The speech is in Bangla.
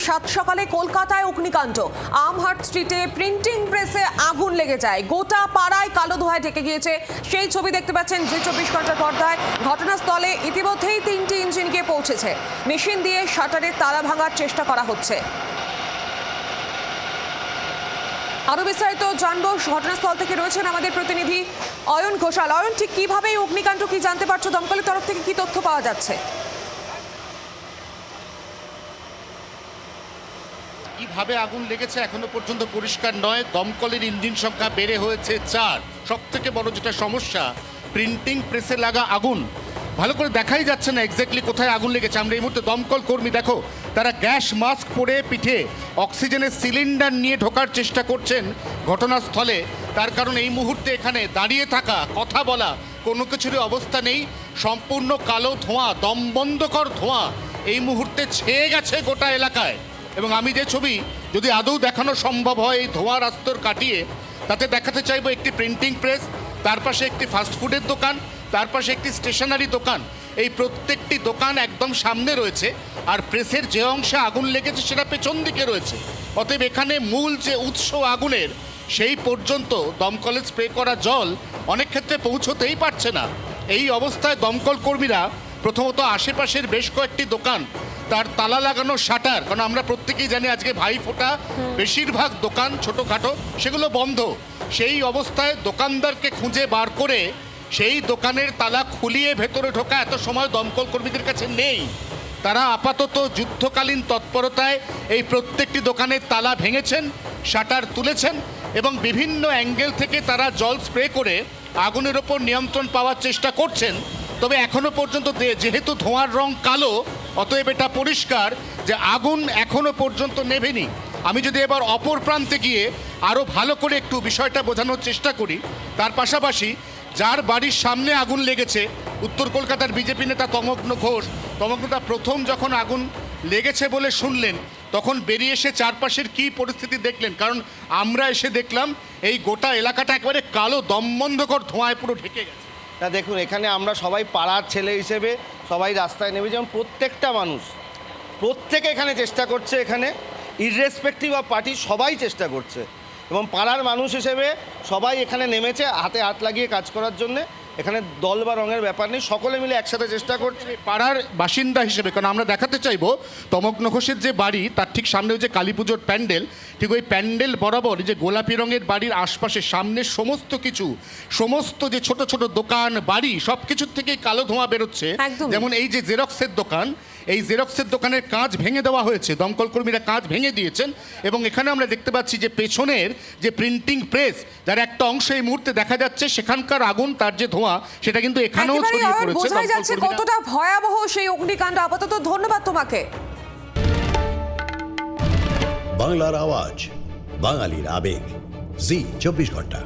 সাত সকালে কলকাতায় অগ্নিকাণ্ড। আমহার্ট স্ট্রিটে প্রিন্টিং প্রেসে আগুন লেগে যায়, গোটা পাড়ায় কালো ধোঁয়ায় ঢেকে গিয়েছে। সেই ছবি দেখতে পাচ্ছেন জি 24 ঘন্টার পর্দায়। ঘটনাস্থলে ইতিমধ্যেই 3টি ইঞ্জিন গিয়ে পৌঁছেছে। মেশিন দিয়ে শাটারের তালা ভাঙার চেষ্টা করা হচ্ছে। আরো বিস্তারিত জানবো, ঘটনাস্থল থেকে রয়েছেন আমাদের প্রতিনিধি অয়ন ঘোষাল। অয়ন, ঠিক কিভাবে এই অগ্নিকাণ্ড কি জানতে পারছো? দমকলের তরফ থেকে কি তথ্য পাওয়া যাচ্ছে? কিভাবে আগুন লেগেছে এখনো পর্যন্ত পরিষ্কার নয়। দমকলের ইঞ্জিন সংখ্যা বেড়ে হয়েছে 4। সব থেকে বড় যেটা সমস্যা, প্রিন্টিং প্রেসে লাগা আগুন। ভালো করে দেখাই যাচ্ছে না এক্স্যাক্টলি কোথায় আগুন লেগেছে। আমরা এই মুহূর্তে দমকল কর্মী দেখো, তারা গ্যাস মাস্ক পরে পিঠে অক্সিজেনের সিলিন্ডার নিয়ে ঢোকার চেষ্টা করছেন ঘটনাস্থলে। তার কারণ এই মুহূর্তে এখানে দাঁড়িয়ে থাকা, কথা বলা কোনো কিছুরই অবস্থা নেই। সম্পূর্ণ কালো ধোঁয়া, দমবন্ধকর ধোঁয়া এই মুহূর্তে ছেয়ে গেছে গোটা এলাকায়। এবং আমি যে ছবি যদি আদৌ দেখানো সম্ভব হয় এই ধোঁয়ার আস্তর কাটিয়ে, তাতে দেখাতে চাইবো একটি প্রিন্টিং প্রেস, তার পাশে একটি ফাস্টফুডের দোকান, তার পাশে একটি স্টেশনারি দোকান। এই প্রত্যেকটি দোকান একদম সামনে রয়েছে, আর প্রেসের যে অংশে আগুন লেগেছে সেটা পেছন দিকে রয়েছে। অতএব এখানে মূল যে উৎস আগুনের, সেই পর্যন্ত দমকলের স্প্রে করা জল অনেক ক্ষেত্রে পৌঁছতেই পারছে না। এই অবস্থায় দমকল কর্মীরা প্রথমত আশেপাশের বেশ কয়েকটি দোকান তার তালা লাগানো শাটার, কারণ আমরা প্রত্যেকেই জানি আজকে ভাইফোঁটা, বেশিরভাগ দোকান ছোটোখাটো সেগুলো বন্ধ। সেই অবস্থায় দোকানদারকে খুঁজে বার করে সেই দোকানের তালা খুলিয়ে ভেতরে ঢোকা এত সময় দমকল কর্মীদের কাছে নেই। তারা আপাতত যুদ্ধকালীন তৎপরতায় এই প্রত্যেকটি দোকানের তালা ভেঙেছেন, শাটার তুলেছেন এবং বিভিন্ন অ্যাঙ্গেল থেকে তারা জল স্প্রে করে আগুনের ওপর নিয়ন্ত্রণ পাওয়ার চেষ্টা করছেন। তবে এখনো পর্যন্ত যেহেতু ধোঁয়ার রং কালো, অতএব এটা পরিষ্কার যে আগুন এখনো পর্যন্ত নেভেনি। আমি যদি এবার অপর প্রান্তে গিয়ে আরও ভালো করে একটু বিষয়টা বোঝানোর চেষ্টা করি, তার পাশাপাশি যার বাড়ির সামনে আগুন লেগেছে, উত্তর কলকাতার বিজেপি নেতা তমগ্ন ঘোষ, তমগ্নদা প্রথম যখন আগুন লেগেছে বলে শুনলেন, তখন বেরিয়ে এসে চারপাশের কী পরিস্থিতি দেখলেন? কারণ আমরা এসে দেখলাম এই গোটা এলাকাটা একেবারে কালো দমবন্ধকর ধোঁয়ায় পুরো ঢেকে গেছে। তা দেখুন, এখানে আমরা সবাই পাড়ার ছেলে হিসেবে সবাই রাস্তায় নেমে, যেমন প্রত্যেকটা মানুষ, প্রত্যেকে এখানে চেষ্টা করছে, এখানে ইররেসপেক্টিভ অফ পার্টি সবাই চেষ্টা করছে, এবং পাড়ার মানুষ হিসেবে সবাই এখানে নেমেছে হাতে হাত লাগিয়ে কাজ করার জন্যে। এখানে দল বা রঙের ব্যাপার নেই, সকলে মিলে একসাথে চেষ্টা করছে। পাড়ার বাসিন্দা হিসেবে, কারণ আমরা দেখাতে চাইবো তমগ্ন ঘোষের যে বাড়ি, তার ঠিক সামনে যে কালী পুজোর প্যান্ডেল, ঠিক ওই প্যান্ডেল বরাবর যে গোলাপি রঙের বাড়ির আশপাশে সামনের সমস্ত কিছু, সমস্ত যে ছোট ছোট দোকান বাড়ি, সব কিছুর থেকেই কালো ধোঁয়া বেরোচ্ছে। যেমন এই যে জেরক্সের দোকান, এই জেরক্সের দোকানের কাঁচ ভেঙে দেওয়া হয়েছে, দমকল কর্মীরা কাঁচ ভেঙে দিয়েছেন। এবং এখানে আমরা দেখতে পাচ্ছি যে পেছনের যে প্রিন্টিং প্রেস, যার একটা অংশ এই মুহূর্তে দেখা যাচ্ছে, সেখানকার আগুন, তার যে ধোঁয়া, সেটা কিন্তু এখানেও ছড়িয়ে পড়েছে। বোঝাই যাচ্ছে কতটা ভয়াবহ সেই অগ্নিকাণ্ড। আপাতত ধন্যবাদ তোমাকে। বাংলার আওয়াজ, বাঙালির আবেগ, জি 24 ঘন্টা।